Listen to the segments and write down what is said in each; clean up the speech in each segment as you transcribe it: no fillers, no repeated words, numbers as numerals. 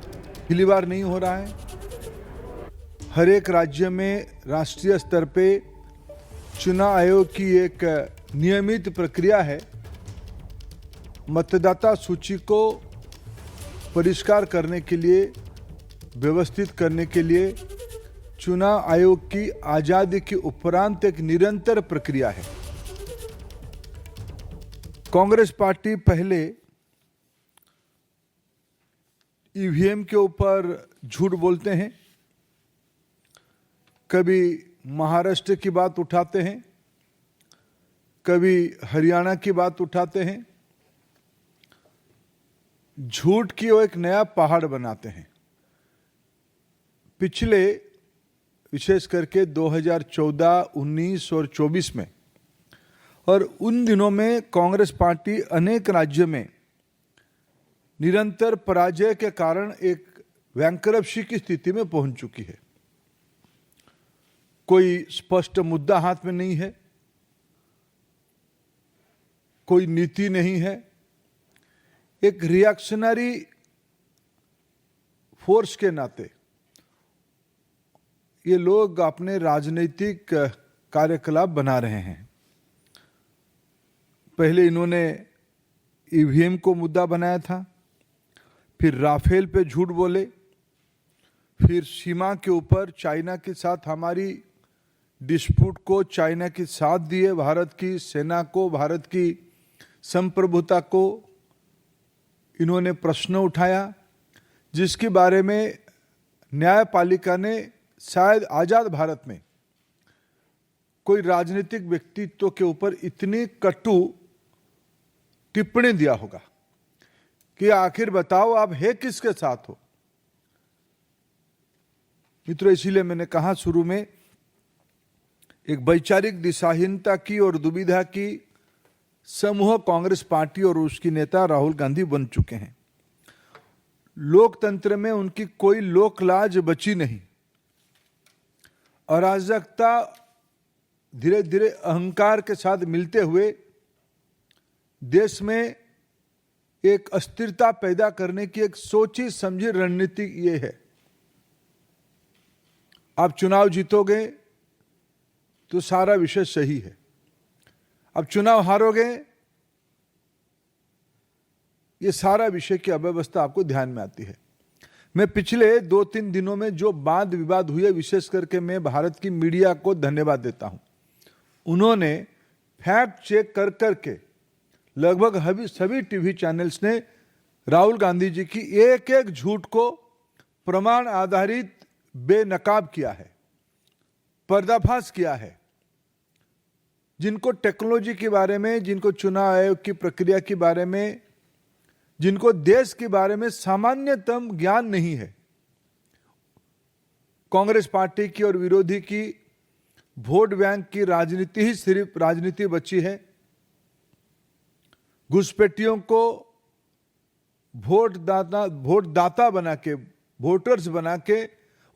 पहली बार नहीं हो रहा है। हर एक राज्य में राष्ट्रीय स्तर पे चुनाव आयोग की एक नियमित प्रक्रिया है। मतदाता सूची को परिष्कार करने के लिए, व्यवस्थित करने के लिए चुनाव आयोग की आजादी के उपरांत एक निरंतर प्रक्रिया है। कांग्रेस पार्टी पहले ईवीएम के ऊपर झूठ बोलते हैं, कभी महाराष्ट्र की बात उठाते हैं, कभी हरियाणा की बात उठाते हैं, झूठ की वो एक नया पहाड़ बनाते हैं। पिछले विशेष करके 2014, 19 और 24 में और उन दिनों में कांग्रेस पार्टी अनेक राज्यों में निरंतर पराजय के कारण एक बैंकरप्सी की स्थिति में पहुंच चुकी है। कोई स्पष्ट मुद्दा हाथ में नहीं है, कोई नीति नहीं है। एक रिएक्शनरी फोर्स के नाते ये लोग अपने राजनीतिक कार्यकलाप बना रहे हैं। पहले इन्होंने ईवीएम को मुद्दा बनाया था, फिर राफेल पे झूठ बोले, फिर सीमा के ऊपर चाइना के साथ हमारी डिस्प्यूट को चाइना के साथ दिए, भारत की सेना को, भारत की संप्रभुता को इन्होंने प्रश्न उठाया, जिसके बारे में न्यायपालिका ने शायद आजाद भारत में कोई राजनीतिक व्यक्तित्व के ऊपर इतनी कटु टिप्पणी दिया होगा कि आखिर बताओ आप है किसके साथ हो। मित्रों, इसीलिए मैंने कहा शुरू में, एक वैचारिक दिशाहीनता की और दुविधा की समूह कांग्रेस पार्टी और उसकी नेता राहुल गांधी बन चुके हैं। लोकतंत्र में उनकी कोई लोकलाज बची नहीं। अराजकता धीरे धीरे अहंकार के साथ मिलते हुए देश में एक अस्थिरता पैदा करने की एक सोची समझी रणनीति ये है। आप चुनाव जीतोगे तो सारा विषय सही है, अब चुनाव हारोगे ये सारा विषय की अव्यवस्था आपको ध्यान में आती है। मैं पिछले 2-3 दिनों में जो वाद विवाद हुए, विशेष करके मैं भारत की मीडिया को धन्यवाद देता हूं। उन्होंने फैक्ट चेक कर करके लगभग सभी टीवी चैनल्स ने राहुल गांधी जी की एक एक झूठ को प्रमाण आधारित बेनकाब किया है, पर्दाफाश किया है। जिनको टेक्नोलॉजी के बारे में, जिनको चुनाव आयोग की प्रक्रिया के बारे में, जिनको देश के बारे में सामान्यतम ज्ञान नहीं है, कांग्रेस पार्टी की और विरोधी की वोट बैंक की राजनीति ही सिर्फ राजनीति बची है। घुसपैठियों को वोट दाता बना के, वोटर्स बना के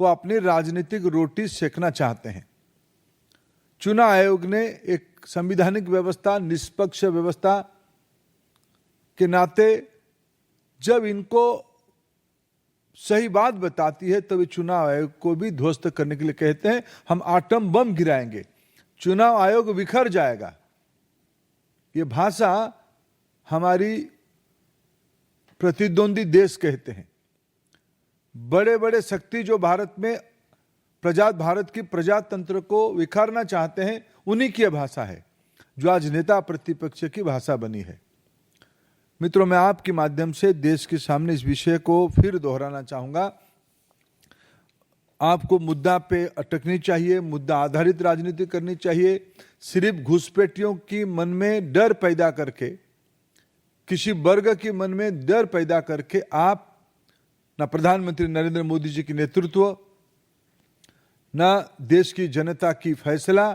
वो अपनी राजनीतिक रोटी सेकना चाहते हैं। चुनाव आयोग ने एक संवैधानिक व्यवस्था, निष्पक्ष व्यवस्था के नाते जब इनको सही बात बताती है तभी चुनाव आयोग को भी ध्वस्त करने के लिए कहते हैं हम आटम बम गिराएंगे, चुनाव आयोग बिखर जाएगा। ये भाषा हमारी प्रतिद्वंदी देश कहते हैं। बड़े बड़े शक्ति जो भारत में भारत की प्रजातंत्र को विखारना चाहते हैं, उन्हीं की भाषा है जो आज नेता प्रतिपक्ष की भाषा बनी है। मित्रों, मैं आपके माध्यम से देश के सामने इस विषय को फिर दोहराना चाहूंगा। आपको मुद्दा पे अटकनी चाहिए, मुद्दा आधारित राजनीति करनी चाहिए। सिर्फ घुसपैठियों की मन में डर पैदा करके, किसी वर्ग के मन में डर पैदा करके आप ना प्रधानमंत्री नरेंद्र मोदी जी की नेतृत्व, ना देश की जनता की फैसला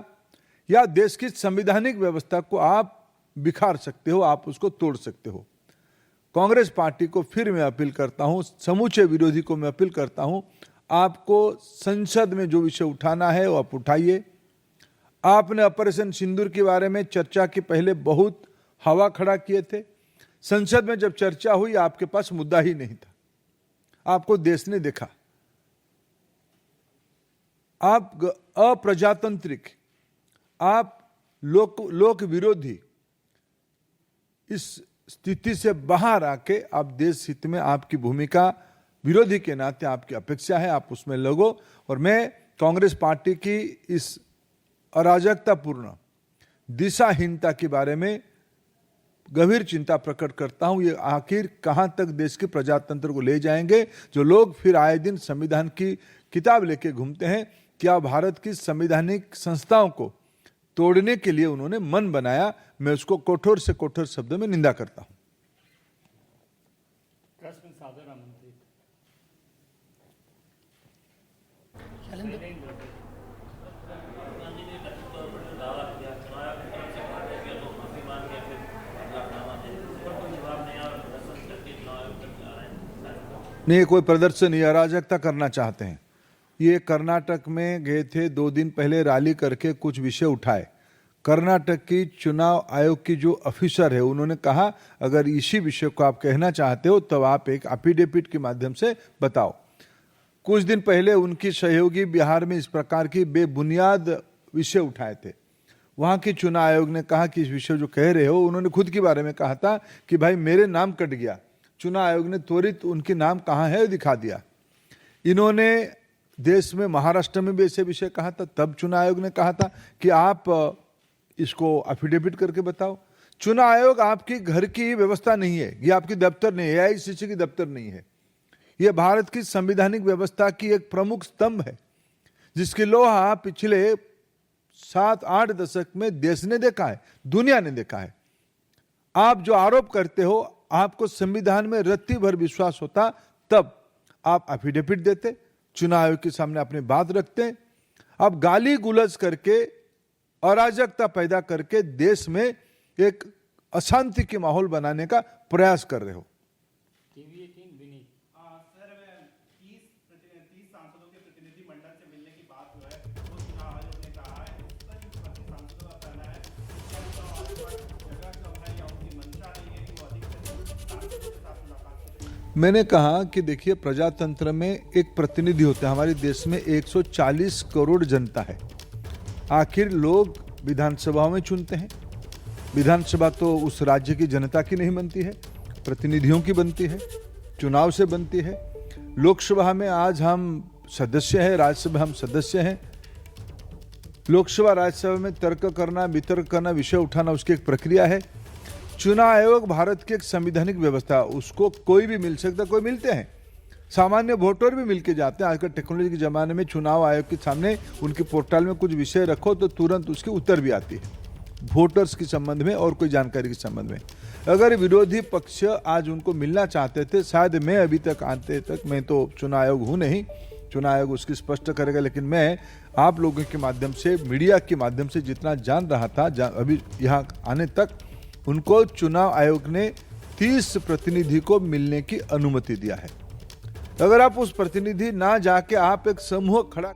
या देश की संवैधानिक व्यवस्था को आप बिखार सकते हो, आप उसको तोड़ सकते हो। कांग्रेस पार्टी को फिर मैं अपील करता हूं, समूचे विरोधी को मैं अपील करता हूं, आपको संसद में जो विषय उठाना है वो आप उठाइए। आपने ऑपरेशन सिंदूर के बारे में चर्चा के पहले बहुत हवा खड़ा किए थे। संसद में जब चर्चा हुई आपके पास मुद्दा ही नहीं था। आपको देश ने देखा। आप अप्रजातांत्रिक, आप लोक विरोधी, इस स्थिति से बाहर आके आप देश हित में आपकी भूमिका विरोधी के नाते आपकी अपेक्षा है, आप उसमें लगो। और मैं कांग्रेस पार्टी की इस अराजकतापूर्ण दिशाहीनता के बारे में गंभीर चिंता प्रकट करता हूं। ये आखिर कहां तक देश के प्रजातंत्र को ले जाएंगे, जो लोग फिर आए दिन संविधान की किताब लेके घूमते हैं। क्या भारत की संवैधानिक संस्थाओं को तोड़ने के लिए उन्होंने मन बनाया? मैं उसको कठोर से कठोर शब्दों में निंदा करता हूं। प्रश्न सादर आमंत्रित। नहीं, कोई प्रदर्शन या अराजकता करना चाहते हैं। ये कर्नाटक में गए थे, 2 दिन पहले रैली करके कुछ विषय उठाए। कर्नाटक की चुनाव आयोग की जो ऑफिसर है, उन्होंने कहा अगर इसी विषय को आप कहना चाहते हो तो आप एक एफिडेविट के माध्यम से बताओ। कुछ दिन पहले उनकी सहयोगी बिहार में इस प्रकार की बेबुनियाद विषय उठाए थे। वहां की चुनाव आयोग ने कहा कि इस विषय जो कह रहे हो, उन्होंने खुद के बारे में कहा था कि भाई मेरे नाम कट गया। चुनाव आयोग ने त्वरित उनके नाम कहां है दिखा दिया। इन्होंने देश में महाराष्ट्र में भी ऐसे विषय कहा था, तब चुनाव आयोग ने कहा था कि आप इसको एफिडेविट करके बताओ। चुनाव आयोग आपकी घर की व्यवस्था नहीं है, ये आपकी दफ्तर नहीं है, एआईसीसी की दफ्तर नहीं है। यह भारत की संवैधानिक व्यवस्था की एक प्रमुख स्तंभ है, जिसकी लोहा पिछले 7-8 दशक में देश ने देखा है, दुनिया ने देखा है। आप जो आरोप करते हो, आपको संविधान में रत्ती भर विश्वास होता तब आप एफिडेविट देते, चुनाव आयोग के सामने अपनी बात रखते। आप गाली गुलज करके, अराजकता पैदा करके देश में एक अशांति की माहौल बनाने का प्रयास कर रहे हो। टीवी 18 विनीत। सर, 30 सांसदों के प्रतिनिधि मंडल से मिलने की बात जो है वो चुनाव आयोग ने कहा है। उस पर जो सांसदों का कहना है जगह कम है या उनकी मंशा नहीं है कि वो अधिक से अधिक सांसदों के साथ मुलाकात करें। मैंने कहा कि देखिए, प्रजातंत्र में एक प्रतिनिधि होता है। हमारे देश में 140 करोड़ जनता है। आखिर लोग विधानसभा में चुनते हैं। विधानसभा तो उस राज्य की जनता की नहीं बनती है, प्रतिनिधियों की बनती है, चुनाव से बनती है। लोकसभा में आज हम सदस्य हैं, राज्यसभा हम सदस्य हैं। लोकसभा राज्यसभा में तर्क करना, वितर्क करना, विषय उठाना, उसकी एक प्रक्रिया है। चुनाव आयोग भारत की एक संवैधानिक व्यवस्था, उसको कोई भी मिल सकता, कोई मिलते हैं, सामान्य वोटर भी मिलके जाते हैं। आजकल टेक्नोलॉजी के जमाने में चुनाव आयोग के सामने उनके पोर्टल में कुछ विषय रखो तो तुरंत उसकी उत्तर भी आती है, वोटर्स के संबंध में और कोई जानकारी के संबंध में। अगर विरोधी पक्ष आज उनको मिलना चाहते थे, शायद मैं अभी तक आते तक, मैं तो चुनाव आयोग हूं नहीं, चुनाव आयोग उसकी स्पष्ट करेगा, लेकिन मैं आप लोगों के माध्यम से, मीडिया के माध्यम से जितना जान रहा था, अभी यहाँ आने तक उनको चुनाव आयोग ने 30 प्रतिनिधि को मिलने की अनुमति दिया है। अगर आप उस प्रतिनिधि ना जाके आप एक समूह खड़ा